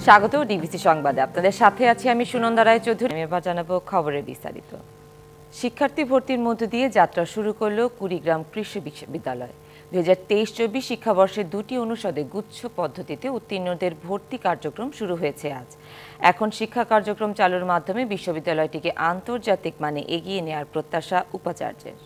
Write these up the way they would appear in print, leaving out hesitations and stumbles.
স্বাগত ডিবিসি সংবাদে। আপনাদের সাথে আছি আমি সুনন্দা রায় চৌধুরী। এবার জানাবো খবরের বিস্তারিত। শিক্ষার্থী ভর্তির মধ্য দিয়ে যাত্রা শুরু করলো কুড়িগ্রাম কৃষি বিশ্ববিদ্যালয়। 2023-24 শিক্ষাবর্ষে দুটি অনুষদে গুচ্ছ পদ্ধতিতে উত্তীর্ণদের ভর্তি কার্যক্রম শুরু হয়েছে আজ। এখন শিক্ষা কার্যক্রম চালুর মাধ্যমে বিশ্ববিদ্যালয়টিকে আন্তর্জাতিক মানে এগিয়ে নেওয়ার প্রত্যাশা উপাচার্যের।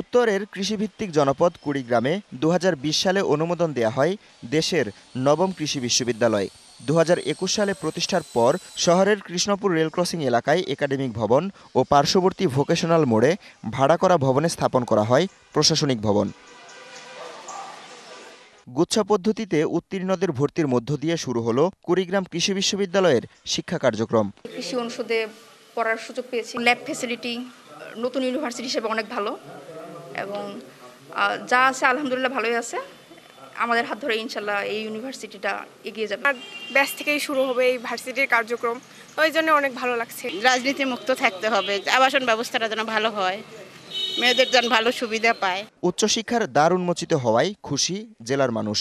উত্তরের কৃষিভিত্তিক জনপদ কুড়িগ্রামে 2020 সালে অনুমোদন দেয়া হয় দেশের নবম কৃষি বিশ্ববিদ্যালয়। 2021 সালে প্রতিষ্ঠার পর শহরের কৃষ্ণপুর রেল ক্রসিং এলাকায় একাডেমিক ভবন ও পার্শ্ববর্তী ভোকেশনাল মোড়ে ভাড়া করা ভবনে স্থাপন করা হয় প্রশাসনিক ভবন। গুচ্ছ পদ্ধতিতে উত্তীর্ণদের ভর্তির মধ্য দিয়ে শুরু হলো কুড়িগ্রাম কৃষি বিশ্ববিদ্যালয়ের শিক্ষা কার্যক্রম। কৃষি অনুষদে পড়ার সুযোগ পেয়েছি। ল্যাব ফ্যাসিলিটি নতুন ইউনিভার্সিটি হিসেবে অনেক ভালো এবং যা আছে আলহামদুলিল্লাহ ভালোই আছে। আমাদের হাত ধরে ইনশাল্লাহ এই ইউনিভার্সিটিটা এগিয়ে যাবে। ব্যাচ থেকেই শুরু হবে এই ভার্সিটির কার্যক্রম, ওই জন্য অনেক ভালো লাগছে। রাজনীতি মুক্ত থাকতে হবে, আবাসন ব্যবস্থাটা যেন ভালো হয়, মেয়েদের যেন ভালো সুবিধা পায়। উচ্চশিক্ষার দ্বার উন্মোচিত হওয়ায় খুশি জেলার মানুষ।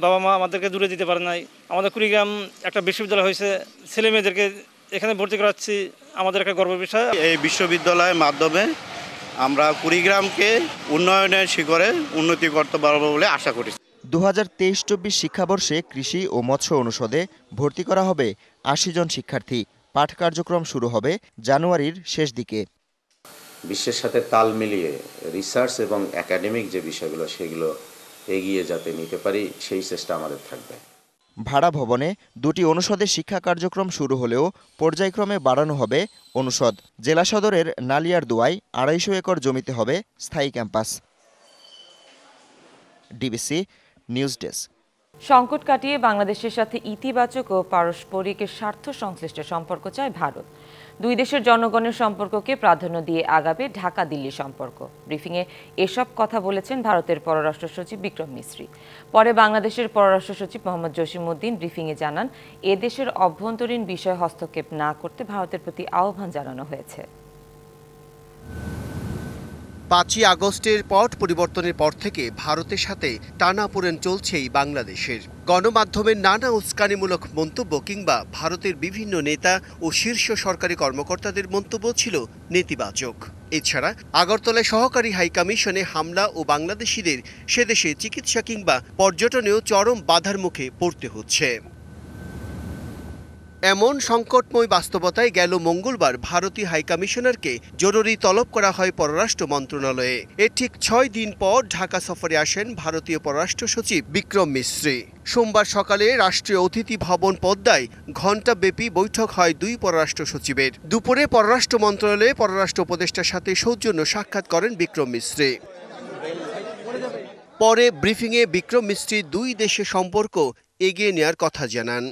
বাবা মা আমাদেরকে দূরে দিতে পারে নাই, আমাদের কুড়িগ্রাম একটা বিশ্ববিদ্যালয় হয়েছে, ছেলে মেয়েদেরকে এখানে ভর্তি করাচ্ছি, আমাদের একটা গর্বের বিষয়। এই বিশ্ববিদ্যালয়ের মাধ্যমে আমরা কুড়িগ্রামকে উন্নয়নের শিখরে উন্নতি করতে পারবো বলে আশা করি। 2023-24 শিক্ষাবর্ষে কৃষি ও মৎস্য অনুষদে ভর্তি করা হবে 80 জন শিক্ষার্থী। পাঠ কার্যক্রম শুরু হবে জানুয়ারির শেষ দিকে। বিশ্বের সাথে তাল মিলিয়ে রিসার্চ এবং একাডেমিক যে বিষয়গুলো সেগুলো এগিয়ে যাতে নিতে পারি সেই চেষ্টা আমাদের থাকবে। ভাড়া ভবনে দুটি অনুষদে শিক্ষা কার্যক্রম শুরু হলেও পর্যায়ক্রমে বাড়ানো হবে অনুষদ। জেলা সদরের নালিয়ার দোয়ায় 250 একর জমিতে হবে স্থায়ী ক্যাম্পাস। DBC news desk. সংকট কাটিয়ে বাংলাদেশের সাথে ইতিবাচক ও পারস্পরিক স্বার্থ সংশ্লিষ্ট সম্পর্ক চায় ভারত। দুই দেশের জনগণের সম্পর্ককে প্রাধান্য দিয়ে আগাবে ঢাকা দিল্লি সম্পর্ক। ব্রিফিংয়ে এসব কথা বলেছেন ভারতের পররাষ্ট্র সচিব বিক্রম মিশ্রি। পরে বাংলাদেশের পররাষ্ট্র সচিব মোহাম্মদ জসিমউদ্দিন ব্রিফিংয়ে জানান, এদেশের অভ্যন্তরীণ বিষয়ে হস্তক্ষেপ না করতে ভারতের প্রতি আহ্বান জানানো হয়েছে। 5ই আগস্টের পট পরিবর্তনের পর থেকে ভারতের সাথে টানাপোড়েন চলছেই বাংলাদেশের। গণমাধ্যমের নানা উস্কানিমূলক মন্তব্য কিংবা ভারতের বিভিন্ন নেতা ও শীর্ষ সরকারি কর্মকর্তাদের মন্তব্য ছিল নেতিবাচক। এছাড়া আগরতলায় সহকারী হাইকমিশনে হামলা ও বাংলাদেশিদের সেদেশে চিকিৎসা কিংবা পর্যটনেও চরম বাধার মুখে পড়তে হচ্ছে। এমন সংকটময় বাস্তবতায় গেল মঙ্গলবার ভারতীয় হাইকমিশনারকে জরুরি তলব করা হয় পররাষ্ট্র মন্ত্রণালয়ে। এর ঠিক 6 দিন পর ঢাকা সফরে আসেন ভারতীয় পররাষ্ট্র সচিব বিক্রম মিশ্রি। সোমবার সকালে রাষ্ট্রীয় অতিথি ভবন পদ্মায় ঘণ্টাব্যাপী বৈঠক হয় দুই পররাষ্ট্র সচিবের। দুপুরে পররাষ্ট্র মন্ত্রণালয়ে পররাষ্ট্র উপদেষ্টার সাথে সৌজন্য সাক্ষাৎ করেন বিক্রম মিশ্রি। পরে ব্রিফিংয়ে বিক্রম মিশ্রি দুই দেশের সম্পর্ক এগিয়ে নেওয়ার কথা জানান।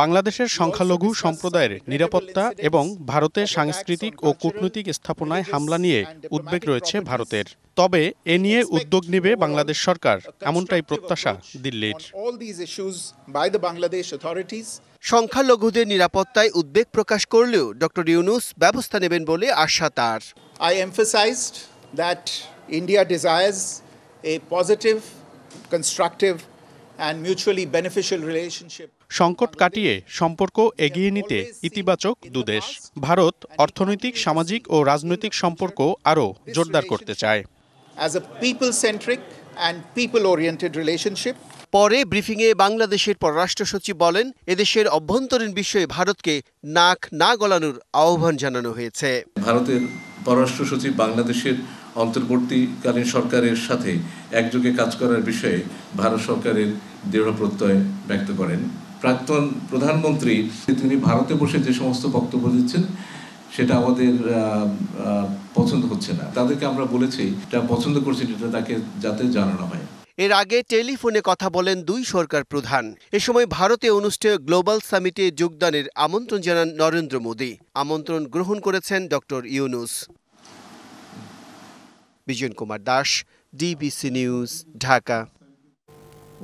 বাংলাদেশের সংখ্যালঘু সম্প্রদায়ের নিরাপত্তা এবং ভারতের সাংস্কৃতিক ও কূটনৈতিক স্থাপনায় হামলা নিয়ে উদ্বেগ রয়েছে ভারতের। তবে এ নিয়ে উদ্যোগ নেবে বাংলাদেশ সরকার, এমনটাই প্রত্যাশা দিল্লির। সংখ্যালঘুদের নিরাপত্তায় উদ্বেগ প্রকাশ করলেও ডক্টর ইউনূস ব্যবস্থা নেবেন বলে আশা তার। I emphasized that India desires a positive, constructive and mutually beneficial relationship. সংকট কাটিয়ে সম্পর্ক এগিয়ে নিতে ইতিবাচক দুদেশ। ভারত অর্থনৈতিক, সামাজিক ও রাজনৈতিক সম্পর্ক আরও জোরদার করতে চায়। As a people-centric and people-oriented relationship. পরে ব্রিফিংয়ে বাংলাদেশের পররাষ্ট্র সচিব বলেন, এদেশের অভ্যন্তরীণ বিষয়ে ভারতকে নাক না গলানোর আহ্বান জানানো হয়েছে। ভারতের পররাষ্ট্র সচিব বাংলাদেশের অন্তর্বর্তীকালীন সরকারের সাথে একযোগে কাজ করার বিষয়ে ভারত সরকারের দৃঢ় প্রত্যয় ব্যক্ত করেন। প্রাক্তন প্রধানমন্ত্রী তিনি ভারতে বসে যে সমস্ত বক্তব্য দিচ্ছেন সেটা আমাদের পছন্দ হচ্ছে না। তাদেরকে আমরা বলেছি এটা পছন্দ করছি, এটা তাকে যাতে জানানো হয়। এর আগে টেলিফোনে কথা বলেন দুই সরকার প্রধান। এ সময় ভারতে অনুষ্ঠেয় গ্লোবাল সামিটে যোগদানের আমন্ত্রণ জানান নরেন্দ্র মোদী। আমন্ত্রণ গ্রহণ করেছেন doctor Yunus. Bijan Kumar Das, DBC news, Dhaka.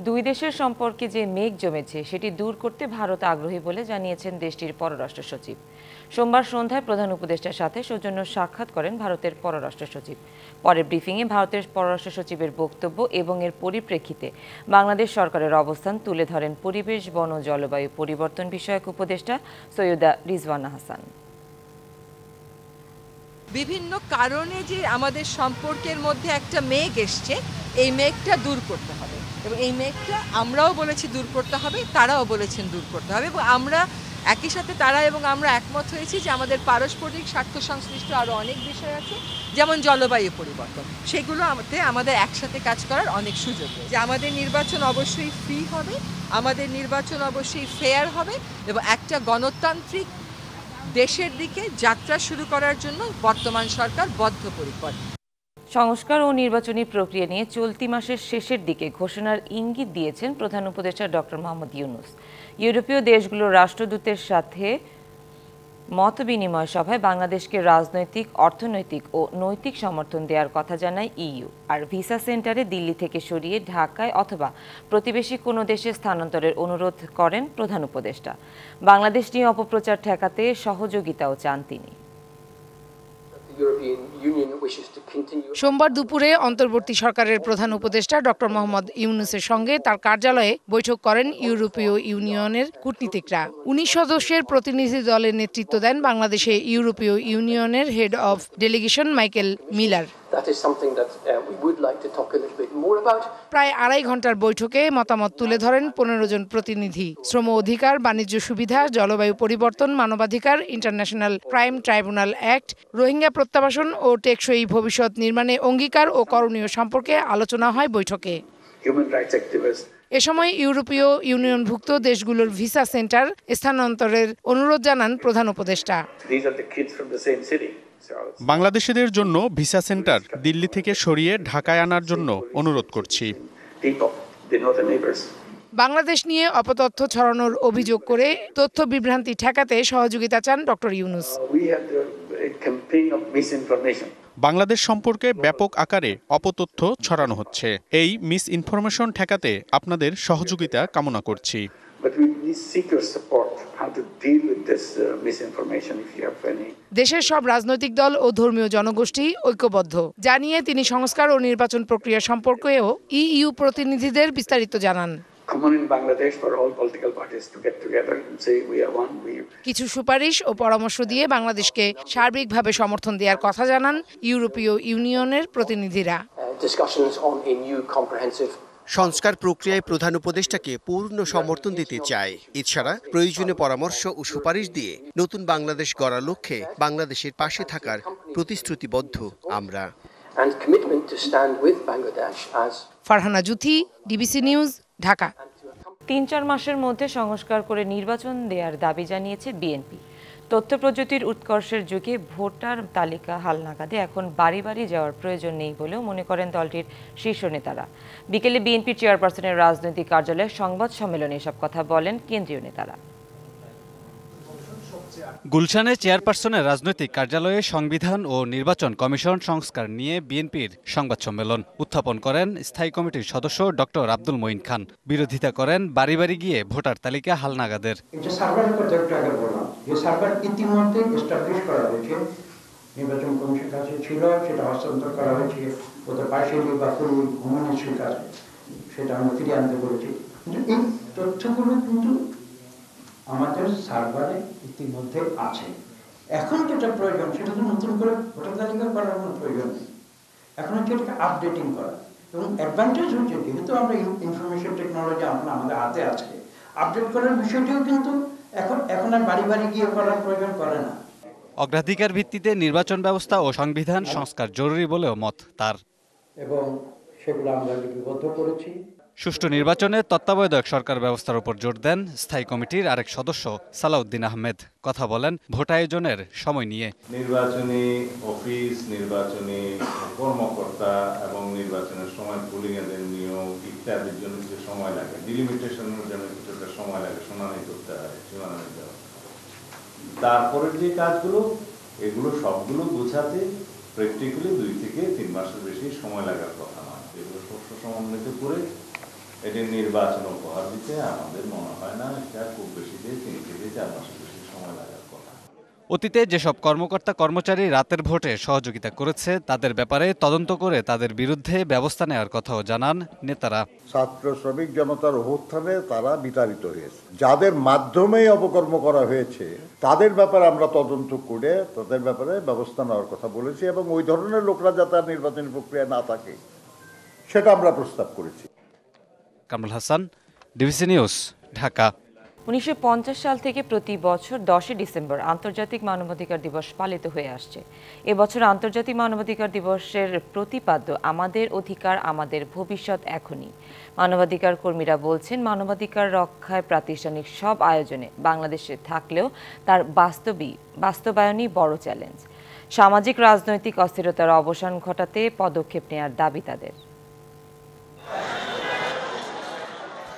দুই দেশের সম্পর্কে যে মেঘ জমেছে সেটি দূর করতে ভারত আগ্রহী বলে জানিয়েছেন দেশটির পররাষ্ট্র সচিব। সোমবার সন্ধ্যায় প্রধান উপদেষ্টার সাথে সৌজন্য সাক্ষাৎ করেন ভারতের পররাষ্ট্র সচিব। পরে ব্রিফিংয়ে ভারতের পররাষ্ট্র সচিবের বক্তব্য এবং এর পরিপ্রেক্ষিতে বাংলাদেশ সরকারের অবস্থান তুলে ধরেন পরিবেশ, বন ও জলবায়ু পরিবর্তন বিষয়ক উপদেষ্টা সৈয়দা রিজওয়ানা হাসান। বিভিন্ন কারণে যে আমাদের সম্পর্কের মধ্যে একটা মেঘ এসছে, এই মেঘটা দূর করতে হবে এবং এই মেঘটা আমরাও বলেছি দূর করতে হবে, তারাও বলেছেন দূর করতে হবে এবং আমরা একই সাথে তারা এবং আমরা একমত হয়েছি যে আমাদের পারস্পরিক স্বার্থ সংশ্লিষ্ট আরও অনেক বিষয় আছে, যেমন জলবায়ু পরিবর্তন, সেগুলো আমাদের একসাথে কাজ করার অনেক সুযোগ রয়েছে। যে আমাদের নির্বাচন অবশ্যই ফ্রি হবে, আমাদের নির্বাচন অবশ্যই ফেয়ার হবে এবং একটা গণতান্ত্রিক দেশের দিকে যাত্রা শুরু করার জন্য বর্তমান সরকার বদ্ধপরিকর। সংস্কার ও নির্বাচনী প্রক্রিয়া নিয়ে চলতি মাসের শেষের দিকে ঘোষণার ইঙ্গিত দিয়েছেন প্রধান উপদেষ্টা ডক্টর মোহাম্মদ ইউনূস। ইউরোপীয় দেশগুলোর রাষ্ট্রদূতের সাথে মত বিনিময় সভায় বাংলাদেশকে রাজনৈতিক, অর্থনৈতিক ও নৈতিক সমর্থন দেওয়ার কথা জানায় ইইউ। আর ভিসা সেন্টারে দিল্লি থেকে সরিয়ে ঢাকায় অথবা প্রতিবেশী কোনো দেশে স্থানান্তরের অনুরোধ করেন প্রধান উপদেষ্টা। বাংলাদেশ নিয়ে অপপ্রচার ঠেকাতে সহযোগিতাও চান তিনি। সোমবার দুপুরে অন্তর্বর্তী সরকারের প্রধান উপদেষ্টা ডক্টর মোহাম্মদ ইউনূসের সঙ্গে তার কার্যালয়ে বৈঠক করেন ইউরোপীয় ইউনিয়নের কূটনীতিকরা। 19 সদস্যের প্রতিনিধি দলের নেতৃত্ব দেন বাংলাদেশে ইউরোপীয় ইউনিয়নের head of delegation Michael Miller. প্রায় 2.5 ঘন্টার বৈঠকে মতামত তুলে ধরেন 15 জন প্রতিনিধি। শ্রম অধিকার, বাণিজ্য সুবিধা, জলবায়ু পরিবর্তন, মানবাধিকার, international crime tribunal act, Rohingya প্রত্যাবাসন ও টেকসই ভবিষ্যৎ নির্মাণে অঙ্গীকার ও করণীয় সম্পর্কে আলোচনা হয় বৈঠকে। এ সময় ইউরোপীয় ইউনিয়নভুক্ত দেশগুলোর ভিসা সেন্টার স্থানান্তরের অনুরোধ জানান প্রধান উপদেষ্টা। বাংলাদেশিদের জন্য ভিসা সেন্টার দিল্লি থেকে সরিয়ে ঢাকায় আনার জন্য অনুরোধ করছি। বাংলাদেশ নিয়ে অপতথ্য ছড়ানোর অভিযোগ করে তথ্য বিভ্রান্তি ঠেকাতে সহযোগিতা চান ডক্টর ইউনূস। বাংলাদেশ সম্পর্কে ব্যাপক আকারে অপতথ্য ছড়ানো হচ্ছে। এই মিস ইনফরমেশন ঠেকাতে আপনাদের সহযোগিতা কামনা করছি। দেশের সব রাজনৈতিক দল ও ধর্মীয় জনগোষ্ঠী ঐক্যবদ্ধ জানিয়ে তিনি সংস্কার ও নির্বাচন প্রক্রিয়া সম্পর্কেও ইইউ প্রতিনিধিদের বিস্তারিত জানান। কিছু সুপারিশ ও পরামর্শ দিয়ে বাংলাদেশকে সার্বিকভাবে সমর্থন দেওয়ার কথা জানান ইউরোপীয় ইউনিয়নের প্রতিনিধিরা। সংস্কার প্রক্রিয়ায় প্রধান উপদেষ্টাকে পূর্ণ সমর্থন দিতে চায়। এছাড়া প্রয়োজনীয় পরামর্শ ও সুপারিশ দিয়ে নতুন বাংলাদেশ গড়ার লক্ষ্যে বাংলাদেশের পাশে থাকার প্রতিশ্রুতিবদ্ধ আমরা। Farhana Juthi, DBC news, Dhaka. 3-4 মাসের মধ্যে সংস্কার করে নির্বাচন দেওয়ার দাবি জানিয়েছে বিএনপি। তথ্য প্রযুক্তির উৎকর্ষের যুগে ভোটার তালিকা হালনাগাদে এখন বাড়ি বাড়ি যাওয়ার প্রয়োজন নেই বলেও মনে করেন দলটির শীর্ষ নেতারা। বিকেলে বিএনপি চেয়ারপারসনের রাজনৈতিক কার্যালয়ে সংবাদ সম্মেলনে এসব কথা বলেন কেন্দ্রীয় নেতারা। গুলশানে চেয়ারপারসনের রাজনৈতিক কার্যালয়ে সংবিধান ও নির্বাচন কমিশন সংস্কার নিয়ে বিএনপির সংবাদ সম্মেলন উত্থাপন করেন স্থায়ী কমিটির সদস্য ডক্টর আব্দুল মঈন খান। বিরোধিতা করেন বাড়ি বাড়ি গিয়ে ভোটার তালিকা হালনাগাদের। নির্বাচন কমিশনের কাছে ছিল, সেটা হস্তান্তর করা হয়েছে ওদের পাশের বা কমিউনিস্টের কাছে, সেটা আমরা ফিরিয়ে আনতে বলেছি। কিন্তু এই তথ্যগুলো কিন্তু আমাদের সার্ভারে ইতিমধ্যে আছে। এখন যেটা প্রয়োজন সেটা তো নতুন করে ভোটার তালিকা করার কোনো প্রয়োজন নেই। এখন হচ্ছে এটাকে আপডেটিং করা এবং অ্যাডভান্টেজ হচ্ছে যেহেতু আমরা ইনফরমেশন টেকনোলজি আমাদের হাতে আছে, আপডেট করার বিষয়টিও কিন্তু এখন আর বাড়ি বাড়ি গিয়ে করার প্রয়োজন করে না। অগ্রাধিকার ভিত্তিতে নির্বাচন ব্যবস্থা ও সংবিধান সংস্কার জরুরি বলেও মত তার। এবং সেগুলো আমরা লিপিবদ্ধ করেছি। সুষ্ঠু নির্বাচনে তত্ত্বাবধায়ক সরকার ব্যবস্থার উপর জোর দেন স্থায়ী কমিটির আরেক সদস্য সালাউদ্দিন আহমেদ। কথা বলেন ভোট আয়োজনের সময় নিয়ে। নির্বাচনী অফিস, নির্বাচনী কর্মকর্তা এবং নির্বাচনের সময় পুলিং এর নিয়োগ ইত্যাদির জন্য যে সময় লাগে, ডিলিমিটেশনের জন্য কিছুটা সময় লাগে, শুনানি করতে হয়, সীমানা নিতে হয়। তারপরের যে কাজগুলো, এগুলো সবগুলো গোছাতে প্র্যাকটিক্যালি 2 থেকে 3 মাসের বেশি সময় লাগার কথা নয়। এগুলো শস্য সমন্বিত করে এটি নির্বাচন উপহার দিতে আমাদের মনে হয় না এটা খুব বেশি দিয়ে 3 থেকে 4 মাসের বেশি সময় লাগার কথা। অতীতে যেসব কর্মকর্তা কর্মচারী রাতের ভোটে সহযোগিতা করেছে তাদের ব্যাপারে তদন্ত করে তাদের বিরুদ্ধে ব্যবস্থা নেওয়ার কথাও জানান নেতারা। ছাত্র শ্রমিক জনতার অভ্যুত্থানে তারা বিতাড়িত হয়েছে, যাদের মাধ্যমেই অপকর্ম করা হয়েছে তাদের ব্যাপারে আমরা তদন্ত করে তাদের ব্যাপারে ব্যবস্থা নেওয়ার কথা বলেছি এবং ওই ধরনের লোকরা যাতে আর নির্বাচনী প্রক্রিয়া না থাকে সেটা আমরা প্রস্তাব করেছি। Kamrul Hasan, DBC news, Dhaka. 1950 সাল থেকে প্রতি বছর 10 ডিসেম্বর আন্তর্জাতিক মানবাধিকার দিবস পালিত হয়ে আসছে। এবছর আন্তর্জাতিক মানবাধিকার দিবসের প্রতিপাদ্য আমাদের অধিকার আমাদের ভবিষ্যৎ এখনই। মানবাধিকার কর্মীরা বলছেন, মানবাধিকার রক্ষায় প্রাতিষ্ঠানিক সব আয়োজনে বাংলাদেশে থাকলেও তার বাস্তবায়নই বড় চ্যালেঞ্জ। সামাজিক রাজনৈতিক অস্থিরতার অবসান ঘটাতে পদক্ষেপ নেওয়ার দাবি তাদের।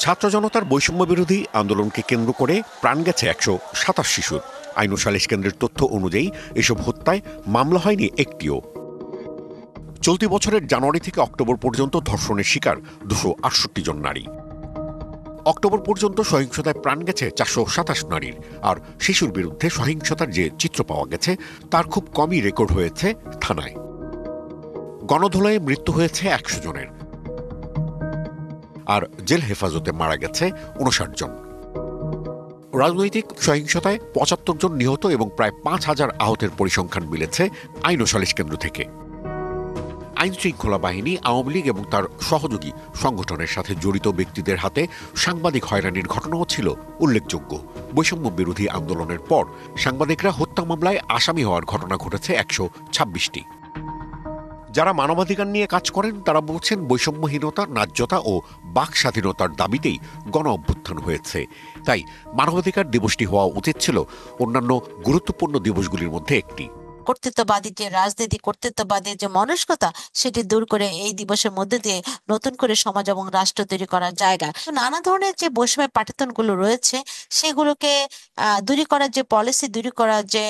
ছাত্র জনতার বৈষম্য বিরোধী আন্দোলনকে কেন্দ্র করে প্রাণ গেছে 127 শিশুর। আইন ও সালিশ কেন্দ্রের তথ্য অনুযায়ী এসব হত্যায় মামলা হয়নি একটিও। চলতি বছরের জানুয়ারি থেকে অক্টোবর পর্যন্ত ধর্ষণের শিকার 268 জন নারী। অক্টোবর পর্যন্ত সহিংসতায় প্রাণ গেছে 427 নারীর। আর শিশুর বিরুদ্ধে সহিংসতার যে চিত্র পাওয়া গেছে তার খুব কমই রেকর্ড হয়েছে থানায়। গণধোলায় মৃত্যু হয়েছে 100 জনের, আর জেল হেফাজতে মারা গেছে 59 জন। রাজনৈতিক সহিংসতায় 75 জন নিহত এবং প্রায় 5000 আহতের পরিসংখ্যান মিলেছে আইন ও সালিশ কেন্দ্র থেকে। আইন শৃঙ্খলা বাহিনী, আওয়ামী লীগ এবং তার সহযোগী সংগঠনের সাথে জড়িত ব্যক্তিদের হাতে সাংবাদিক হয়রানির ঘটনাও ছিল উল্লেখযোগ্য। বৈষম্য বিরোধী আন্দোলনের পর সাংবাদিকরা হত্যা মামলায় আসামি হওয়ার ঘটনা ঘটেছে 126টি। যারা মানবাধিকার নিয়ে কাজ করেন তারা বলছেন, বৈষম্যহীনতা, ন্যায্যতা ও বাক স্বাধীনতার দাবিতেই গণ অভ্যুত্থান হয়েছে। তাই মানবাধিকার দিবসটি হওয়া উচিত ছিল অন্যান্য গুরুত্বপূর্ণ দিবসগুলির মধ্যে একটি। কর্তৃত্ববাদী যে রাজনীতি, কর্তৃত্ববাদী যে মনস্কতা, সেটি দূর করে এই দিবসের মধ্যে দিয়ে নতুন করে সমাজ এবং রাষ্ট্র তৈরি করার জায়গা। নানা ধরনের যে বৈষম্যের পাঠ্যক্রমগুলো রয়েছে সেগুলোকে দূরী করার যে পলিসি, দূরী করার যে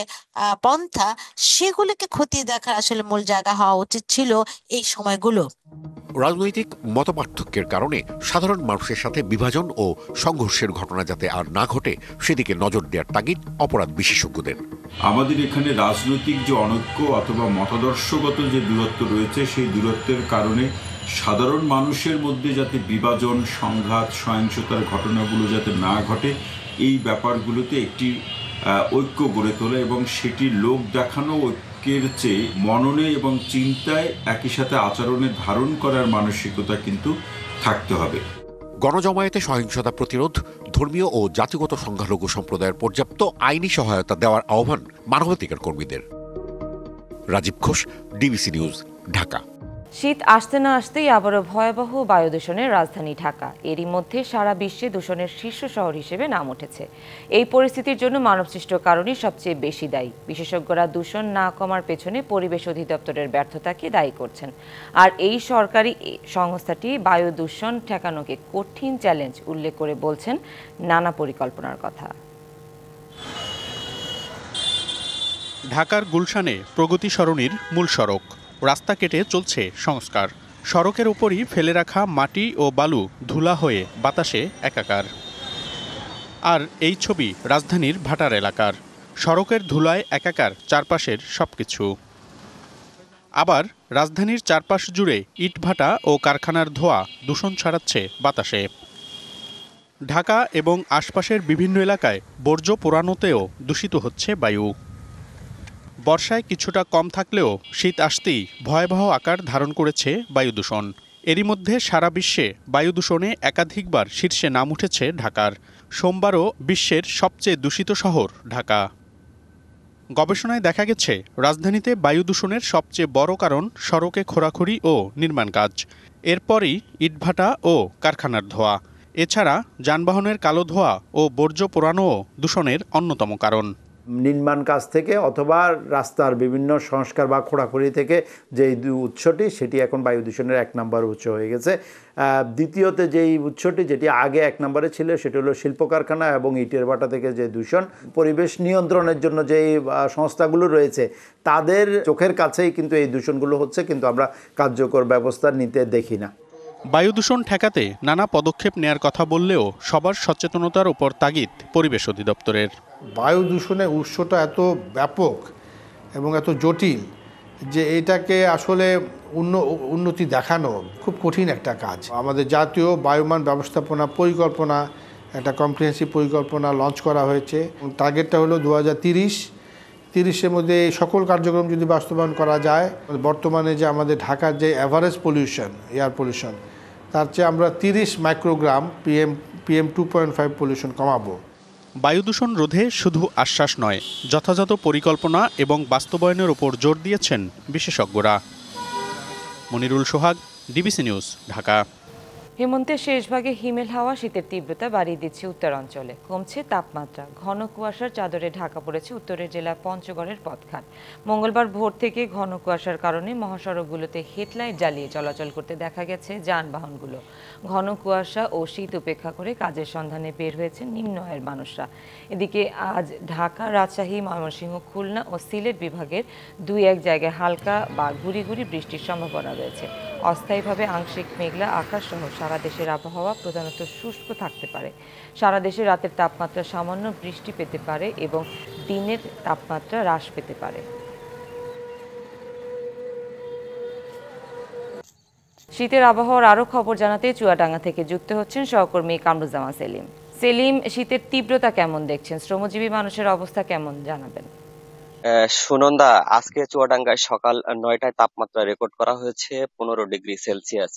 পন্থা, সেগুলোকে খতিয়ে দেখার আসলে মূল জায়গা হওয়া উচিত ছিল এই সময়গুলো। রাজনৈতিক মতপার্থক্যের কারণে সাধারণ মানুষের সাথে বিভাজন ও সংঘর্ষের ঘটনা যাতে আর না ঘটে সেদিকে নজর দেওয়ার তাগিদ অপরাধ বিশেষজ্ঞদের। আমাদের এখানে রাজনৈতিক যে অনৈক্য অথবা মতাদর্শগত যে দূরত্ব রয়েছে, সেই দূরত্বের কারণে সাধারণ মানুষের মধ্যে যাতে বিভাজন, সংঘাত, সহিংসতার ঘটনাগুলো যাতে না ঘটে, এই ব্যাপারগুলোতে একটি ঐক্য গড়ে তোলা এবং সেটি লোক দেখানো ঐক্যের চেয়ে মননে এবং চিন্তায় একই সাথে আচরণে ধারণ করার মানসিকতা কিন্তু থাকতে হবে। গণজমায়েতে সহিংসতা প্রতিরোধ, ধর্মীয় ও জাতিগত সংখ্যালঘু সম্প্রদায়ের পর্যাপ্ত আইনি সহায়তা দেওয়ার আহ্বান মানবাধিকার কর্মীদের। Rajib Ghosh, DBC news, Dhaka. শীত আসতে না আসতেই আবারও ভয়াবহ বায়ু দূষণের রাজধানী ঢাকা। এরই মধ্যে সারা বিশ্বে দূষণের শীর্ষ শহর হিসেবে নাম উঠেছে। এই পরিস্থিতির জন্য মানবসৃষ্ট কারণই সবচেয়ে বেশি দায়ী। বিশেষজ্ঞরা দূষণ না কমার পেছনে পরিবেশ অধিদপ্তরের ব্যর্থতাকে দায়ী করছেন। আর এই সরকারি সংস্থাটি বায়ু দূষণ ঠেকানোকে কঠিন চ্যালেঞ্জ উল্লেখ করে বলছেন নানা পরিকল্পনার কথা। ঢাকার গুলশানে প্রগতি সরণির মূল সড়ক, রাস্তা কেটে চলছে সংস্কার। সড়কের উপরই ফেলে রাখা মাটি ও বালু ধুলা হয়ে বাতাসে একাকার। আর এই ছবি রাজধানীর ভাটার এলাকার। সড়কের ধুলায় একাকার চারপাশের সবকিছু। আবার রাজধানীর চারপাশ জুড়ে ইটভাটা ও কারখানার ধোঁয়া দূষণ ছড়াচ্ছে বাতাসে। ঢাকা এবং আশপাশের বিভিন্ন এলাকায় বর্জ্য পোড়ানোতেও দূষিত হচ্ছে বায়ু। বর্ষায় কিছুটা কম থাকলেও শীত আসতেই ভয়াবহ আকার ধারণ করেছে বায়ু দূষণ। এরই মধ্যে সারা বিশ্বে বায়ু দূষণে একাধিকবার শীর্ষে নাম উঠেছে ঢাকার। সোমবারও বিশ্বের সবচেয়ে দূষিত শহর ঢাকা। গবেষণায় দেখা গেছে, রাজধানীতে বায়ু দূষণের সবচেয়ে বড় কারণ সড়কে খোঁড়াখুড়ি ও নির্মাণ কাজ। এরপরই ইটভাটা ও কারখানার ধোঁয়া। এছাড়া যানবাহনের কালো ধোঁয়া ও বর্জ্য পোড়ানোও দূষণের অন্যতম কারণ। নির্মাণ কাজ থেকে অথবা রাস্তার বিভিন্ন সংস্কার বা খোঁড়াখুড়ি থেকে যে উৎসটি, সেটি এখন বায়ু দূষণের 1 নম্বর উৎস হয়ে গেছে। দ্বিতীয়তে যেই উৎসটি, যেটি আগে 1 নম্বরে ছিল, সেটি হলো শিল্প কারখানা এবং ইটের ভাটা থেকে যে দূষণ। পরিবেশ নিয়ন্ত্রণের জন্য যেই সংস্থাগুলো রয়েছে তাদের চোখের কাছেই কিন্তু এই দূষণগুলো হচ্ছে, কিন্তু আমরা কার্যকর ব্যবস্থা নিতে দেখি না। বায়ু দূষণ ঠেকাতে নানা পদক্ষেপ নেয়ার কথা বললেও সবার সচেতনতার উপর তাগিদ পরিবেশ অধিদপ্তরের। বায়ু দূষণের উৎসটা এত ব্যাপক এবং এত জটিল যে এটাকে আসলে উন্নতি দেখানো খুব কঠিন একটা কাজ। আমাদের জাতীয় বায়ুমান ব্যবস্থাপনা পরিকল্পনা, একটা কম্প্রিহেন্সিভ পরিকল্পনা লঞ্চ করা হয়েছে। টার্গেটটা হলো 2030-এর মধ্যে সকল কার্যক্রম যদি বাস্তবায়ন করা যায়, বর্তমানে যে আমাদের ঢাকার যে অ্যাভারেজ পলিউশন, এয়ার পলিউশন, তার চেয়ে আমরা 30 মাইক্রোগ্রাম PM 2.5 পলিউশন কমাবো। বায়ু দূষণ রোধে শুধু আশ্বাস নয়, যথাযথ পরিকল্পনা এবং বাস্তবায়নের উপর জোর দিয়েছেন বিশেষজ্ঞরা। মনিরুল সোহাগ, ডিবিসি নিউজ, ঢাকা। হেমন্তের শেষ ভাগে হিমেল হাওয়া শীতের তীব্রতা বাড়িয়ে দিচ্ছে উত্তরাঞ্চলে। কমছে তাপমাত্রা, ঘন কুয়াশার চাদরে ঢাকা পড়েছে উত্তরের জেলা পঞ্চগড়ের পথঘাট। মঙ্গলবার ভোর থেকে ঘন কুয়াশার কারণে মহাসড়কগুলোতে হেডলাইট জ্বালিয়ে চলাচল করতে দেখা গেছে যানবাহনগুলো। ঘন কুয়াশা ও শীত উপেক্ষা করে কাজের সন্ধানে বের হয়েছে নিম্ন আয়ের মানুষরা। এদিকে আজ ঢাকা, রাজশাহী, ময়মনসিংহ, খুলনা ও সিলেট বিভাগের 2-1 জায়গায় হালকা বা গুড়ি গুড়ি বৃষ্টির সম্ভাবনা রয়েছে। অস্থায়ীভাবে আংশিক মেঘলা আকাশ সহ সারা দেশের আবহাওয়া প্রধানত শুষ্ক থাকতে পারে। সারা দেশে রাতের তাপমাত্রা সামান্য বৃষ্টি পেতে পারে এবং দিনের তাপমাত্রা হ্রাস পেতে পারে। শীতের আবহাওয়ার আরও খবর জানাতে চুয়াডাঙ্গা থেকে যুক্ত হচ্ছেন সহকর্মী কামরুজ্জামান সেলিম। সেলিম, শীতের তীব্রতা কেমন দেখছেন? শ্রমজীবী মানুষের অবস্থা কেমন জানাবেন? সুনন্দা, আজকে চুয়াডাঙ্গায় সকাল 9টায় তাপমাত্রা রেকর্ড করা হয়েছে 15 ডিগ্রি সেলসিয়াস,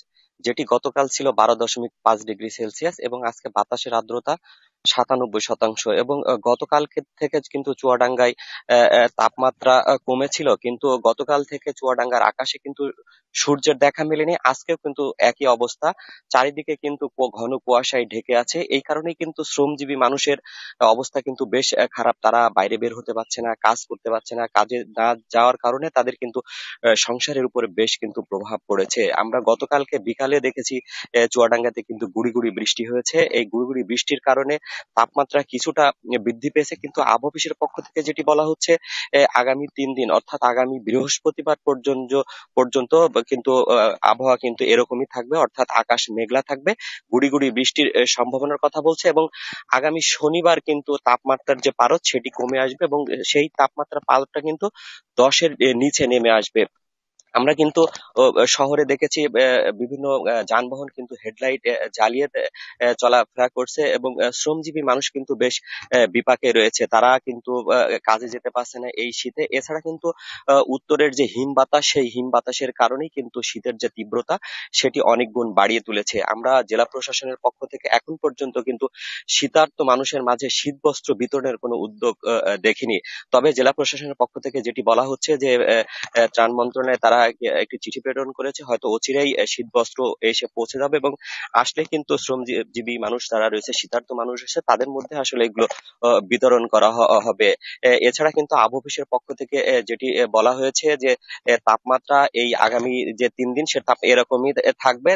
যেটি গতকাল ছিল 12.5 ডিগ্রি সেলসিয়াস এবং আজকে বাতাসের আর্দ্রতা 97%। এবং গতকাল থেকে কিন্তু চুয়াডাঙ্গায় তাপমাত্রা কমেছিল, কিন্তু গতকাল থেকে চুয়াডাঙ্গার আকাশে কিন্তু সূর্যের দেখা মেলেনি। আজকেও কিন্তু একই অবস্থা, চারিদিকে কিন্তু ঘন কুয়াশায় ঢেকে আছে। এই কারণেই কিন্তু শ্রমজীবী মানুষের অবস্থা কিন্তু বেশ খারাপ। তারা বাইরে বের হতে পারছে না, কাজ করতে পারছে না। কাজে না যাওয়ার কারণে তাদের কিন্তু সংসারের উপরে বেশ কিন্তু প্রভাব পড়েছে। আমরা গতকালকে বিকালে দেখেছি চুয়াডাঙ্গাতে কিন্তু গুড়ি গুড়ি বৃষ্টি হয়েছে। এই গুড়ি গুড়ি বৃষ্টির কারণে তাপমাত্রা কিছুটা বৃদ্ধি পেয়েছে, কিন্তু আবহাওয়া অফিসের পক্ষ থেকে যেটি বলা হচ্ছে আগামী 3 দিন অর্থাৎ আগামী বৃহস্পতিবার পর্যন্ত কিন্তু আবহাওয়া কিন্তু এরকমই থাকবে, অর্থাৎ আকাশ মেঘলা থাকবে, গুড়ি গুড়ি বৃষ্টির সম্ভাবনার কথা বলছে। এবং আগামী শনিবার কিন্তু তাপমাত্রার যে পারদ সেটি কমে আসবে এবং সেই তাপমাত্রার পারদটা কিন্তু 10-এর নিচে নেমে আসবে। আমরা কিন্তু শহরে দেখেছি বিভিন্ন যানবাহন কিন্তু হেডলাইট জ্বালিয়ে চলাফেরা করছে এবং শ্রমজীবী মানুষ কিন্তু বেশ বিপাকে রয়েছে। তারা কিন্তু কাজে যেতে পারছে না এই শীতে। এছাড়া কিন্তু উত্তরের যে হিম বাতাস, সেই হিম বাতাসের কারণেই কিন্তু শীতের যে তীব্রতা সেটি অনেক গুণ বাড়িয়ে তুলেছে। আমরা জেলা প্রশাসনের পক্ষ থেকে এখন পর্যন্ত কিন্তু শীতার্ত মানুষের মাঝে শীতবস্ত্র বিতরণের কোনো উদ্যোগ দেখিনি। তবে জেলা প্রশাসনের পক্ষ থেকে যেটি বলা হচ্ছে যে ত্রাণ মন্ত্রণালয়ে তারা একটি চিঠি প্রেরণ করেছে, হয়তো অচিরেই শীতবস্ত্র এসে পৌঁছে যাবে এবং আসলে কিন্তু শ্রমজীবী মানুষ যারা রয়েছে, শীতার্ত মানুষ এসে তাদের মধ্যে আসলে এগুলো বিতরণ করা হবে। এছাড়া কিন্তু আবহাওয়া অফিসের পক্ষ থেকে যেটি বলা হয়েছে যে তাপমাত্রা এই আগামী যে 3 দিন সে এরকমই থাকবে।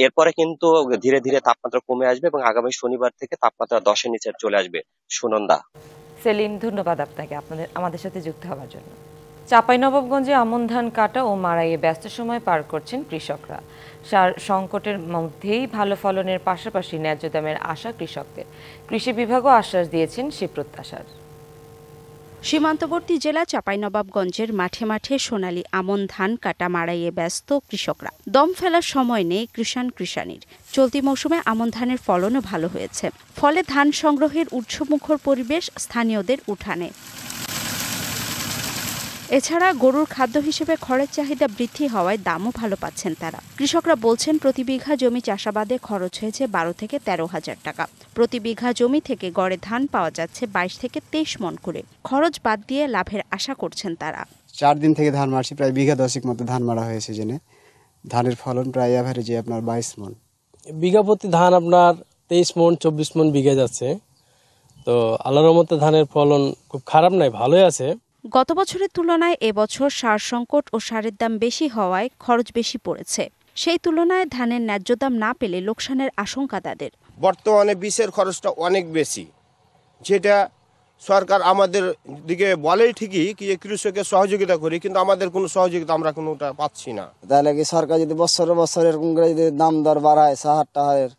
এরপরে কিন্তু ধীরে ধীরে তাপমাত্রা কমে আসবে এবং আগামী শনিবার থেকে তাপমাত্রা 10-এর নিচে চলে আসবে। সুনন্দা। সেলিম, ধন্যবাদ আপনাকে আমাদের সাথে যুক্ত হওয়ার জন্য। চাঁপাইনবাবগঞ্জে আমন ধান কাটা ও মাড়াইয়ে ব্যস্ত সময় পার করছেন কৃষকরা। সার সংকটের মধ্যেই ভালো ফলনের পাশাপাশি ন্যায্য দামের আশা কৃষকদের। কৃষি বিভাগও আশ্বাস দিয়েছেন সে প্রত্যাশার। সীমান্তবর্তী জেলা চাঁপাইনবাবগঞ্জের মাঠে মাঠে সোনালী আমন ধান কাটা মাড়াইয়ে ব্যস্ত কৃষকরা। দম ফেলার সময় নেই কৃষাণীর। চলতি মৌসুমে আমন ধানের ফলনও ভালো হয়েছে, ফলে ধান সংগ্রহের উৎসবমুখর পরিবেশ স্থানীয়দের উঠানে। এছাড়া গরুর খাদ্য হিসেবে খড়ের চাহিদা বৃদ্ধি হওয়ায় দামও ভালো পাচ্ছেন তারা। কৃষকরা বলছেন প্রতি বিঘা জমি চাষাবাদে খরচ হয়েছে 12 থেকে 13 হাজার টাকা। প্রতি বিঘা জমি থেকে গড়ে ধান পাওয়া যাচ্ছে 22 থেকে 23 মণ করে। খরচ বাদ দিয়ে লাভের আশা করছেন তারা। 4 দিন থেকে ধান মারছি, প্রায় বিঘা 10 মতো ধান মারা হয়েছে। জেনে ধানের ফলন প্রায় অ্যাভারেজে আপনার 22 মণ। বিঘা প্রতি ধান আপনার 23 মণ 24 মণ বিঘা যাচ্ছে। তো আল্লাহর রহমতে ধানের ফলন খুব খারাপ নয়, ভালোই আছে। গত বছরের তুলনায় এবছর সার সংকট ও সারের দাম বেশি হওয়ায় খরচ বেশি পড়েছে। সেই তুলনায় ধানের ন্যায্য দাম না পেলে লোকসানের আশঙ্কা তাদের। বর্তমানে বীজের খরচটা অনেক বেশি, যেটা সরকার আমাদের দিকে বলেই ঠিকই কি যে কৃষকের সহযোগিতা করি, কিন্তু আমাদের কোনো সহযোগিতা আমরা কোনোটা পাচ্ছি না। তাহলে কি সরকার যদি বছরে বছর এরকম করে যদি দাম দর বাড়ায় সাহার টাহারের,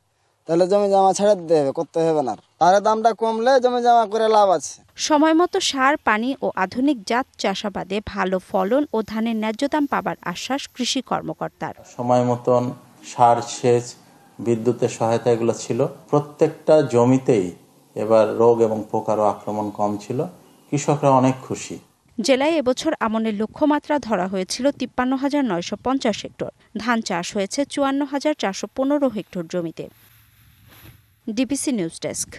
তাহলে জমি জমা ছেড়ে দিতে হবে, করতে হবে না। তাহলে দামটা কমলে জমি জমা করে লাভ আছে। সময় মতো সার, পানি ও আধুনিক জাত চাষাবাদে ভালো ফলন ও ধানের ন্যায্য দাম পাবার আশ্বাস কৃষি কর্মকর্তার। সময় মতন সার, সেচ, বিদ্যুতের সহায়তা এগুলো ছিল। প্রত্যেকটা জমিতেই এবার রোগ এবং পোকারও আক্রমণ কম ছিল। কৃষকরা অনেক খুশি। জেলায় এবছর আমনের লক্ষ্যমাত্রা ধরা হয়েছিল ৫৩,৯৫০ হেক্টর। ধান চাষ হয়েছে ৫৪,৪১৫ হেক্টর জমিতে। DBC news desk.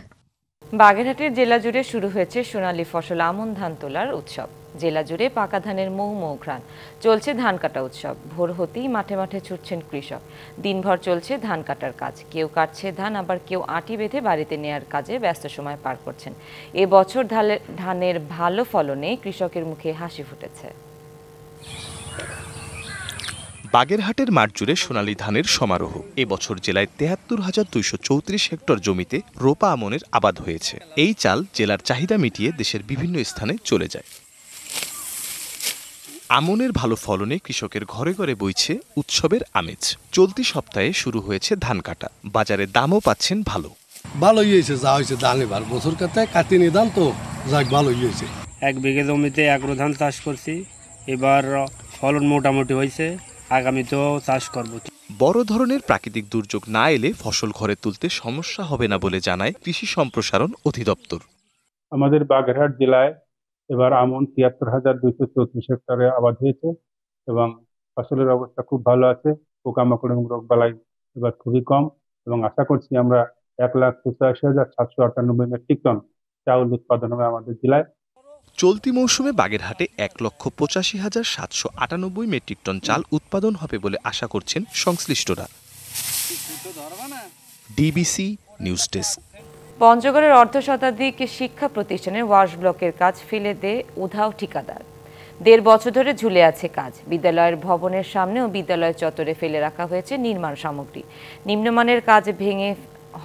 বাগেরহাটের জেলা জুড়ে শুরু হয়েছে সোনালী ফসল আমন ধান তোলার উৎসব। জেলা জুড়ে পাকা ধানের মৌ মৌ ঘ্রাণ। চলছে ধান কাটা উৎসব। ভোর হতেই মাঠে মাঠে ছুটছেন কৃষক। দিনভর চলছে ধান কাটার কাজ। কেউ কাটছে ধান, আবার কেউ আটি বেঁধে বাড়িতে নেয়ার কাজে ব্যস্ত সময় পার করছেন। এবছর ধানের ভালো ফলনে কৃষকের মুখে হাসি ফুটেছে। বাগেরহাটের মাঠ জুড়ে সোনালী ধানের সমারোহ। এবছর জেলায় ৭৩,২৩৪ হেক্টর জমিতে রোপা আমনের আবাদ হয়েছে। এই চাল জেলার চাহিদা মিটিয়ে দেশের বিভিন্ন স্থানে চলে যায়। আমনের ভালো ফলনে কৃষকের ঘরে ঘরে বইছে উৎসবের আমেজ। চলতি সপ্তাহে শুরু হয়েছে ধান কাটা। বাজারে দামও পাচ্ছেন ভালো। ভালোই হয়েছে, যা হয়েছে ধান এবার বছর কাটে নিয়ে ধান তো যাক ভালোই হয়েছে। 1 বিঘে জমিতে এগ্রো ধান চাষ করছি, এবার ফলন মোটামুটি হয়েছে, আগামীতেও চাষ করব। বড় ধরনের প্রাকৃতিক দুর্যোগ না এলে ফসল ঘরে তুলতে সমস্যা হবে না বলে জানায় কৃষি সম্প্রসারণ অধিদপ্তর। আমাদের বাগেরহাট জেলায় এবার আমন ৭৩,২34 হেক্টরে আবাদ হয়েছে এবং ফসলের অবস্থা খুব ভালো আছে। পোকামাকড় এবং রোগবালাই এবার খুবই কম এবং আশা করছি আমরা ১,৮৫,৭৯৮ মেট্রিক টন চাউল উৎপাদন হবে আমাদের জেলায়। চলতি মৌসুমে বাগেরহাটে ১,৮৫,৭৯৮ মেট্রিক টন চাল উৎপাদন হবে বলে আশা করছেন সংশ্লিষ্টরা। DBC news desk. পঞ্চগড়ের অর্ধশতাধিক শিক্ষা প্রতিষ্ঠানের ওয়াশ ব্লকের কাজ ফেলে দিয়ে উধাও ঠিকাদার। ১.৫ বছর ধরে ঝুলে আছে কাজ। বিদ্যালয়ের ভবনের সামনে ও বিদ্যালয় চত্বরে ফেলে রাখা হয়েছে নির্মাণ সামগ্রী। নিম্নমানের কাজ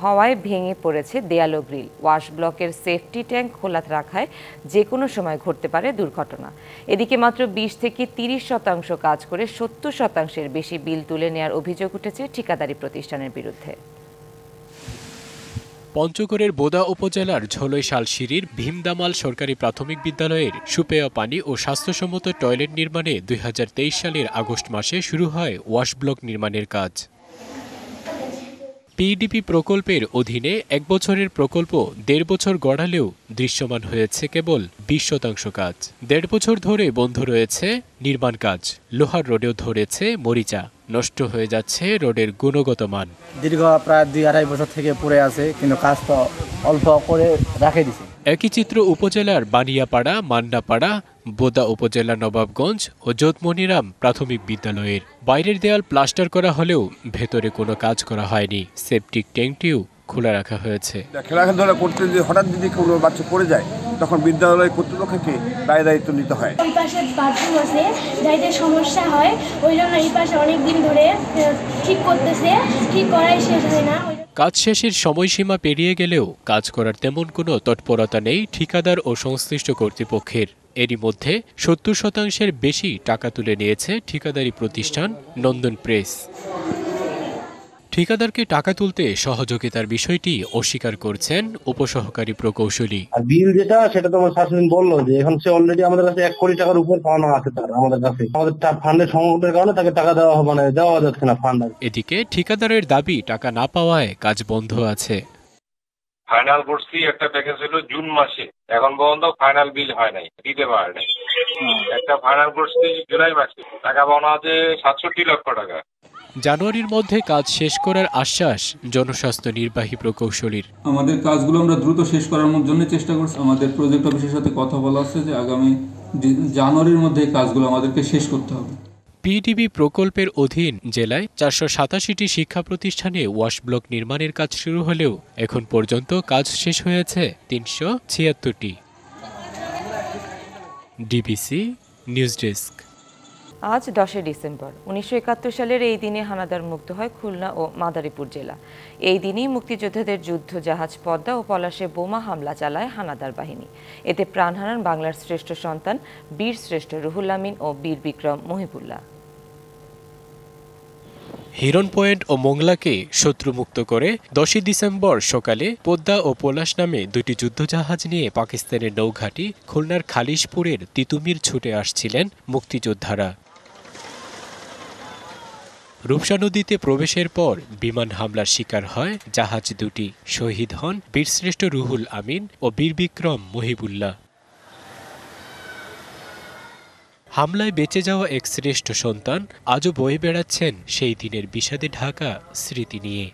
হওয়ায় ভেঙে পড়েছে দেয়াল ও গ্রিল। ওয়াশ ব্লকের সেফটি ট্যাঙ্ক খোলা রাখায় যে কোনো সময় ঘটতে পারে দুর্ঘটনা। এদিকে মাত্র ২০ থেকে ৩০% কাজ করে ৭০%-এর বেশি বিল তুলে নেওয়ার অভিযোগ উঠেছে ঠিকাদারি প্রতিষ্ঠানের বিরুদ্ধে। পঞ্চগড়ের বোদা উপজেলার ঝোলই শালশিরির ভীমদামাল সরকারি প্রাথমিক বিদ্যালয়ের সুপেয় পানি ও স্বাস্থ্যসম্মত টয়লেট নির্মাণে ২০২৩ সালের আগস্ট মাসে শুরু হয় ওয়াশ ব্লক নির্মাণের কাজ। পিডিপি প্রকল্পের অধীনে ১ বছরের প্রকল্প ১.৫ বছর গড়ালেও দৃশ্যমান হয়েছে কেবল ২০% কাজ। ১.৫ বছর ধরে বন্ধ রয়েছে নির্মাণ কাজ। লোহার রোডেও ধরেছে মরিচা। নষ্ট হয়ে যাচ্ছে রোডের গুণগত মান। দীর্ঘ প্রায় ২-২.৫ বছর থেকে পড়ে আছে, কিন্তু কাজ তো অল্প করে রাখে দিছে। একই চিত্র উপজেলার বানিয়াপাড়া, মান্নাপাড়া, বোদা উপজেলার নবাবগঞ্জ ও যোধমনিরাম প্রাথমিক বিদ্যালয়ের। বাইরের দেয়াল প্লাস্টার করা হলেও ভেতরে কোনো কাজ করা হয়নি। সেপটিক ট্যাঙ্কটিও খোলা রাখা হয়েছে। খেলাধুলা করতে যে হঠাৎ যদি কোনো বাচ্চা পড়ে যায়, তখন বিদ্যালয় কর্তৃপক্ষকে দায়িত্ব নিতে হয়। ওই পাশে বাথরুম আছে, যাইতে সমস্যা হয়, ওই জন্য এই পাশে অনেক দিন ধরে ঠিক করতেছে, ঠিক করাই শেষ হয় না। কাজ শেষের সময়সীমা পেরিয়ে গেলেও কাজ করার তেমন কোনো তৎপরতা নেই ঠিকাদার ও সংশ্লিষ্ট কর্তৃপক্ষের। এরই মধ্যে ৭০%-এর বেশি টাকা তুলে নিয়েছে ঠিকাদারি প্রতিষ্ঠান নন্দন প্রেস। ঠিকাদারকে টাকা তুলতে সহযোগিতার বিষয়টি অস্বীকার করছেন উপসহকারী প্রকৌশলী। বিল যেটা সেটা তোমার শাসন বললো যে এখন সে অলরেডি আমাদের কাছে ১ কোটি টাকার উপর পাওনা আছে তার আমাদের কাছে। আমাদের ফান্ডের সংকটের কারণে তাকে টাকা দেওয়া হবে না, দেওয়া যাচ্ছে না ফান্ড। এদিকে ঠিকাদারের দাবি টাকা না পাওয়ায় কাজ বন্ধ আছে। ফাইনাল করছি একটা প্যাকেজ হলো জুন মাসে, এখন পর্যন্ত ফাইনাল বিল হয় নাই, দিতে পারে নাই। একটা ফাইনাল করছি জুলাই মাসে, টাকা পাওনা আছে ৬৭ লক্ষ টাকা। জানুয়ারির মধ্যে কাজ শেষ করার আশ্বাস জনস্বাস্থ্য নির্বাহী প্রকৌশলীর। আমাদের কাজগুলো আমরা দ্রুত শেষ করার জন্য চেষ্টা করছি। আমাদের প্রজেক্ট অফিসের সাথে কথা বলা আছে যে আগামী জানুয়ারির মধ্যে কাজগুলো আমাদেরকে শেষ করতে হবে। পিডিবি প্রকল্পের অধীন জেলায় ৪৮৭টি শিক্ষা প্রতিষ্ঠানে ওয়াশ ব্লক নির্মাণের কাজ শুরু হলেও এখন পর্যন্ত কাজ শেষ হয়েছে ৩৭৬টি। DBC news desk. আজ 10 ডিসেম্বর 1971 সালের এই দিনে হানাদার মুক্ত হয় খুলনা ও মাদারীপুর জেলা। এই দিনেই মুক্তিযোদ্ধাদের যুদ্ধ জাহাজ পদ্মা ও পলাশে বোমা হামলা চালায় হানাদার বাহিনী। এতে প্রাণ হারান বাংলার শ্রেষ্ঠ সন্তান বীর শ্রেষ্ঠ রুহুল আমিন ও বীর বিক্রম মহিবুল্লাহ। হিরন পয়েন্ট ও মোংলাকে শত্রুমুক্ত করে 10 ডিসেম্বর সকালে পদ্মা ও পলাশ নামে দুটি যুদ্ধজাহাজ নিয়ে পাকিস্তানের নৌঘাঁটি খুলনার খালিশপুরের তিতুমির ছুটে আসছিলেন মুক্তিযোদ্ধারা। রূপসা নদীতে প্রবেশের পর বিমান হামলার শিকার হয় জাহাজ দুটি। শহীদ হন বীরশ্রেষ্ঠ রুহুল আমিন ও বীর বিক্রম মহিবুল্লাহ। হামলায় বেঁচে যাওয়া এক শ্রেষ্ঠ সন্তান আজও বয়ে বেড়াচ্ছেন সেই দিনের বিষাদে ঢাকা স্মৃতি নিয়ে।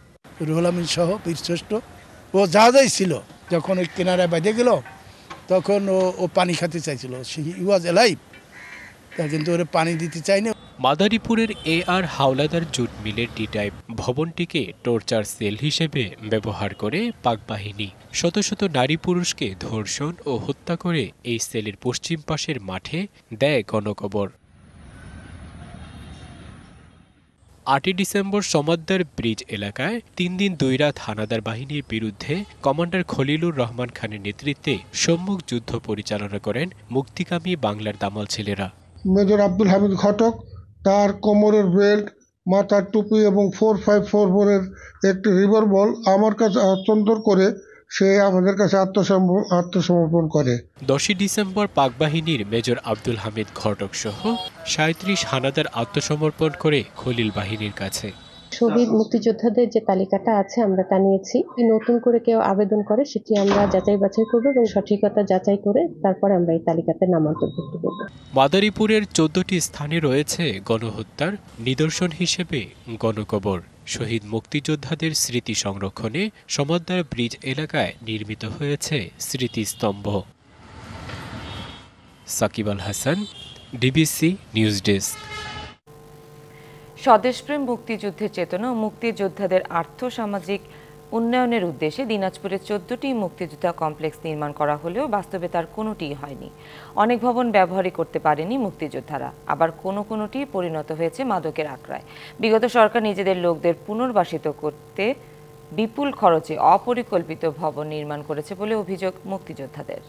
রুহুল আমিন সহ বীরশ্রেষ্ঠ ও জাহাজেই ছিল, যখন ওই কিনারায় বেঁধে গেল তখন ও পানি খেতে চাইছিল, হি ওয়াজ অ্যালাইভ, কিন্তু ওরা পানি দিতে চায়নি। মাদারীপুরের AR হাওলাদার জুট মিলের ডি-টাইপ ভবনটিকে টর্চার সেল হিসেবে ব্যবহার করে পাক বাহিনী শত শত নারী পুরুষকে ধর্ষণ ও হত্যা করে এই সেলের পশ্চিম পাশের মাঠে দেয় গণকবর। 8 ডিসেম্বর সমাদ্দার ব্রিজ এলাকায় 3 দিন 2 রাত হানাদার বাহিনীর বিরুদ্ধে কমান্ডার খলিলুর রহমান খানের নেতৃত্বে সম্মুখ যুদ্ধ পরিচালনা করেন মুক্তিকামী বাংলার দামাল ছেলেরা। মেজর আব্দুল হামিদ ঘটক তার কোমরের বেল্ট, মাথার টুপি এবং 454 বোরের একটি রিভলভার আমার কাছে হস্তান্তর করে সে আমাদের কাছে আত্মসমর্পণ করে। 10 ডিসেম্বর পাক বাহিনীর মেজর আব্দুল হামিদ ঘটক সহ 37 হানাদার আত্মসমর্পণ করে খলিল বাহিনীর কাছে। শহীদ মুক্তিযোদ্ধাদের যে তালিকাটা আছে আমরা তা নিয়েছি। নতুন করে কেউ আবেদন করে সেটি আমরা যাচাই বাছাই করব এবং সঠিকতা যাচাই করে তারপরে আমরা এই তালিকাতে নাম অন্তর্ভুক্ত করব। মাদারীপুরের 14টি স্থানে রয়েছে গণহত্যার নিদর্শন হিসেবে গণকবর। শহীদ মুক্তিযোদ্ধাদের স্মৃতি সংরক্ষণে সমাদ্দার ব্রিজ এলাকায় নির্মিত হয়েছে স্মৃতিস্তম্ভ। Shakib Al Hasan, DBC news desk. স্বদেশপ্রেম, মুক্তিযুদ্ধের চেতনা ও মুক্তিযোদ্ধাদের আর্থ-সামাজিক উন্নয়নের উদ্দেশ্যে দিনাজপুরে 14টি মুক্তিযোদ্ধা কমপ্লেক্স নির্মাণ করা হলেও বাস্তবে তার কোনোটিই হয়নি। অনেক ভবন ব্যবহারই করতে পারেনি মুক্তিযোদ্ধারা, আবার কোনোটি পরিণত হয়েছে মাদকের আখড়ায়। বিগত সরকার নিজেদের লোকদের পুনর্বাসিত করতে বিপুল খরচে অপরিকল্পিত ভবন নির্মাণ করেছে বলে অভিযোগ মুক্তিযোদ্ধাদের।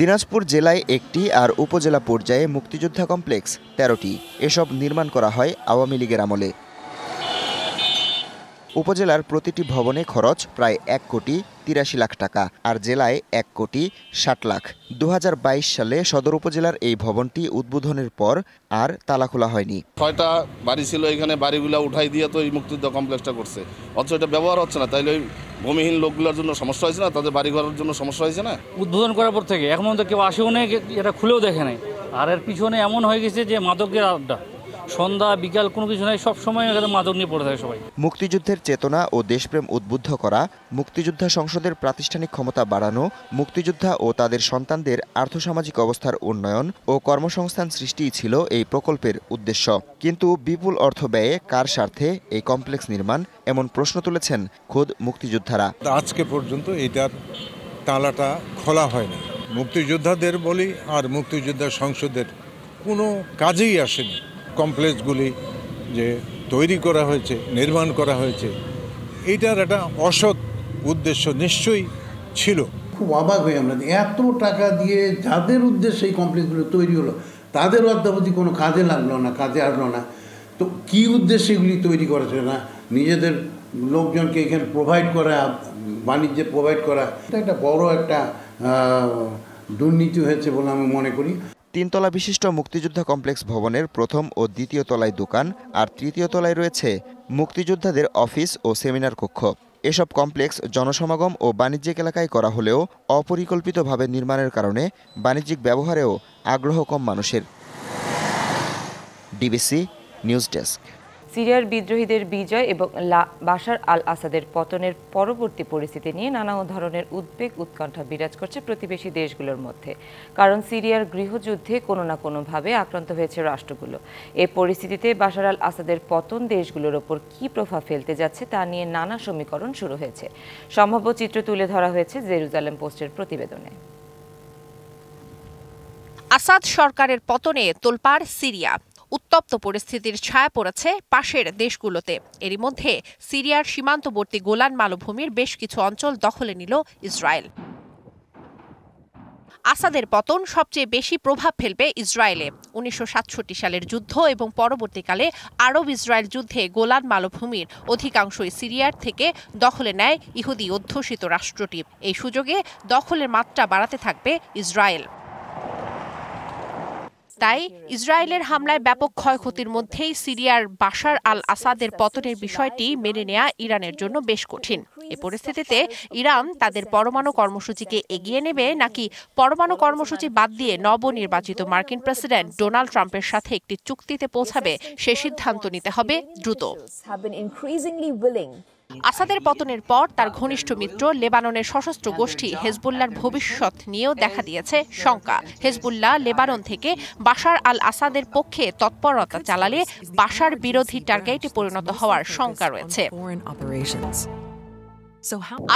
দিনাজপুর জেলায় একটি আর উপজেলা পর্যায়ে মুক্তিযোদ্ধা কমপ্লেক্স 13টি। এসব নির্মাণ করা হয় আওয়ামী লীগের আমলে। উপজেলার প্রতিটি ভবনে খরচ প্রায় 1,83,00,000 টাকা, আর জেলায় 1,60,00,000। 2022 সালে সদর উপজেলার এই ভবনটি উদ্বোধনের পর আর তালা খোলা হয়নি। 6টা বাড়ি ছিল, এখানে বাড়িগুলো উঠাই দিয়ে তো এই মুক্তিযোদ্ধা কমপ্লেক্সটা করছে, অথচ এটা ব্যবহার হচ্ছে না। তাইলে ওই ভূমিহীন লোকগুলোর জন্য সমস্যা হয়েছে না, তাদের বাড়ি ঘরের জন্য সমস্যা হয়েছে না। উদ্বোধন করার পর থেকে এখন পর্যন্ত কেউ আসেও নেই, এটা খুলেও দেখে নাই। আর এর পিছনে এমন হয়ে গেছে যে মাদকের আড্ডা, সন্ধ্যা বিকাল কোনো কিছু নাই, সবসময় এখানে মাদক নিয়ে পড়ে থাকে সবাই। মুক্তিযুদ্ধের চেতনা ও দেশপ্রেম উদ্বুদ্ধ করা, মুক্তিযোদ্ধা সংসদের প্রাতিষ্ঠানিক ক্ষমতা বাড়ানো, মুক্তিযোদ্ধা ও তাদের সন্তানদের আর্থসামাজিক অবস্থার উন্নয়ন ও কর্মসংস্থান সৃষ্টিই ছিল এই প্রকল্পের উদ্দেশ্য। কিন্তু বিপুল অর্থ ব্যয়ে কার স্বার্থে এই কমপ্লেক্স নির্মাণ, এমন প্রশ্ন তুলেছেন খোদ মুক্তিযোদ্ধারা। আজকে পর্যন্ত এটার তালাটা খোলা হয়নি। মুক্তিযোদ্ধাদের বলি আর মুক্তিযোদ্ধা সংসদের কোনো কাজেই আসেনি। কমপ্লেক্সগুলি যে তৈরি করা হয়েছে, নির্মাণ করা হয়েছে, এইটার একটা অসৎ উদ্দেশ্য নিশ্চয়ই ছিল। খুব অবাক হয়ে আমরা এত টাকা দিয়ে যাদের উদ্দেশ্যে এই কমপ্লেক্সগুলো তৈরি হলো তাদের অদ্যাবধি কোনো কাজে লাগলো না, কাজে আসলো না। তো কী উদ্দেশ্যে এগুলি তৈরি করেছে না, নিজেদের লোকজনকে এখানে প্রোভাইড করা, বাণিজ্যে প্রোভাইড করা, এটা একটা বড় একটা দুর্নীতি হয়েছে বলে আমি মনে করি। 3 তলা বিশিষ্ট মুক্তিযোদ্ধা কমপ্লেক্স ভবনের প্রথম ও দ্বিতীয় তলায় দোকান আর তৃতীয় তলায় রয়েছে মুক্তিযোদ্ধাদের অফিস ও সেমিনার কক্ষ। এসব কমপ্লেক্স জনসমাগম ও বাণিজ্যিক এলাকায় করা হলেও অপরিকল্পিতভাবে নির্মাণের কারণে বাণিজ্যিক ব্যবহারেও আগ্রহ কম মানুষের। DBC news desk. সিরিয়ার বিদ্রোহীদের বিজয় এবং বাশার আল আসাদের পতনের পরবর্তী পরিস্থিতি নিয়ে নানা ধরনের উদ্বেগ উৎকণ্ঠা বিরাজ করছে প্রতিবেশী দেশগুলোর মধ্যে। কারণ সিরিয়ার গৃহযুদ্ধে কোনো না কোনোভাবে আক্রান্ত হয়েছে রাষ্ট্রগুলো। এই পরিস্থিতিতে বাশার আল আসাদের পতন দেশগুলোর ওপর কী প্রভাব ফেলতে যাচ্ছে তা নিয়ে নানা সমীকরণ শুরু হয়েছে। সম্ভাব্য চিত্র তুলে ধরা হয়েছে জেরুজালেম পোস্টের প্রতিবেদনে। আসাদ সরকারের পতনে তোলপাড় সিরিয়া। উত্তপ্ত পরিস্থিতির ছায়া পড়েছে পাশের দেশগুলোতে। এরই মধ্যে সিরিয়ার সীমান্তবর্তী গোলান মালভূমির বেশ কিছু অঞ্চল দখলে নিল ইসরায়েল। আসাদের পতন সবচেয়ে বেশি প্রভাব ফেলবে ইসরায়েলে। 1967 সালের যুদ্ধ এবং পরবর্তীকালে আরব ইসরায়েল যুদ্ধে গোলান মালভূমির অধিকাংশই সিরিয়ার থেকে দখলে নেয় ইহুদি অধ্যুষিত রাষ্ট্রটি। এই সুযোগে দখলের মাত্রা বাড়াতে থাকবে ইসরায়েল। তাই ইসরায়েলের হামলায় ব্যাপক ক্ষয়ক্ষতির মধ্যেই সিরিয়ার বাশার আল আসাদের পতনের বিষয়টি মেনে নেওয়া ইরানের জন্য বেশ কঠিন। এই পরিস্থিতিতে ইরান তাদের পরমাণু কর্মসূচিকে এগিয়ে নেবে নাকি পরমাণু কর্মসূচি বাদ দিয়ে নবনির্বাচিত মার্কিন প্রেসিডেন্ট ডোনাল্ড ট্রাম্পের সাথে একটি চুক্তিতে পৌঁছাবে সে সিদ্ধান্ত নিতে হবে দ্রুত। আসাদের পতনের পর তার ঘনিষ্ঠ মিত্র লেবাননের সশস্ত্র গোষ্ঠী হেজবুল্লাহর ভবিষ্যৎ নিয়েও দেখা দিয়েছে শঙ্কা। হেজবুল্লাহ লেবানন থেকে বাশার আল আসাদের পক্ষে তৎপরতা চালালে বাশার বিরোধী টার্গেটে পরিণত হওয়ার শঙ্কা রয়েছে।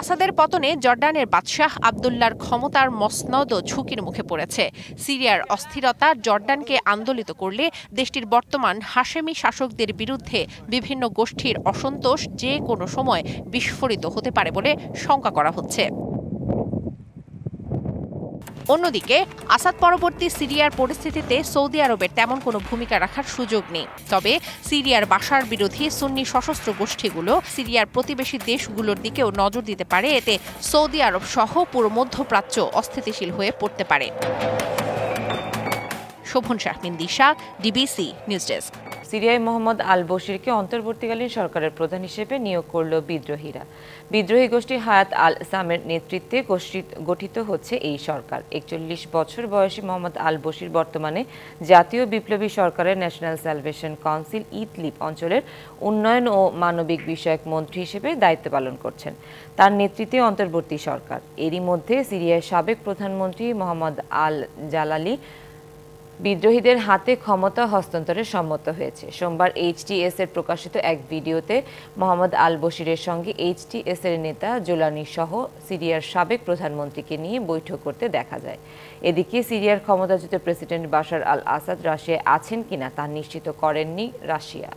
আসাদের পতনে জর্ডানের বাদশাহ আবদুল্লাহর ক্ষমতার মসনদও ঝুঁকির মুখে পড়েছে। সিরিয়ার অস্থিরতা জর্ডানকে আন্দোলিত করলে দেশটির বর্তমান হাশেমি শাসকদের বিরুদ্ধে বিভিন্ন গোষ্ঠীর অসন্তোষ যে কোনো সময় বিস্ফোরিত হতে পারে বলে শঙ্কা করা হচ্ছে। অন্যদিকে আসাদ পরবর্তী সিরিয়ার পরিস্থিতিতে সৌদি আরবের তেমন কোনো ভূমিকা রাখার সুযোগ নেই। তবে সিরিয়ার বাশার বিরোধী সুন্নি সশস্ত্র গোষ্ঠীগুলো সিরিয়ার প্রতিবেশী দেশগুলোর দিকেও নজর দিতে পারে। এতে সৌদি আরব সহ পুরো মধ্যপ্রাচ্য অস্থিতিশীল হয়ে পড়তে পারে। শোভন শাহমিন দিশা, ডিবিসি নিউজ ডেস্ক। সিরিয়ায় মোহাম্মদ আল বশিরকে অন্তর্বর্তীকালীন সরকারের প্রধান হিসেবে নিয়োগ করল বিদ্রোহীরা। বিদ্রোহী গোষ্ঠী হায়াত আল সামের নেতৃত্বে গঠিত হচ্ছে এই সরকার। 41 বছর বয়সী মোহাম্মদ আল বশির বর্তমানে জাতীয় বিপ্লবী সরকারের ন্যাশনাল স্যালভেশন কাউন্সিল ইদলিব অঞ্চলের উন্নয়ন ও মানবিক বিষয়ক মন্ত্রী হিসেবে দায়িত্ব পালন করছেন। তার নেতৃত্বে অন্তর্বর্তী সরকার। এরই মধ্যে সিরিয়ার সাবেক প্রধানমন্ত্রী মোহাম্মদ আল জালালি বিদ্রোহীদের হাতে ক্ষমতা হস্তান্তরে সম্মত হয়েছে। সোমবার এইচটিএস এর প্রকাশিত এক ভিডিওতে মোহাম্মদ আল বশিরের সঙ্গে এইচটিএস এর নেতা জোলানি সহ সিরিয়ার সাবেক প্রধানমন্ত্রীকে নিয়ে বৈঠক করতে দেখা যায়। এদিকে সিরিয়ার ক্ষমতাচ্যুত প্রেসিডেন্ট বাশার আল আসাদ রাশিয়ায় আছেন কিনা তা নিশ্চিত করেননি রাশিয়া।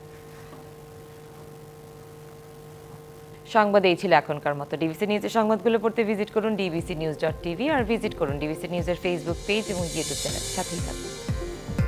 সংবাদ এই ছিল এখনকার মতো। ডিবিসি নিউজের সংবাদগুলো পড়তে ভিজিট করুন dbcnews.tv আর ভিজিট করুন ডিবিসি নিউজের ফেসবুক পেজ এবং ইউটিউব চ্যানেল। সাথেই থাকুন।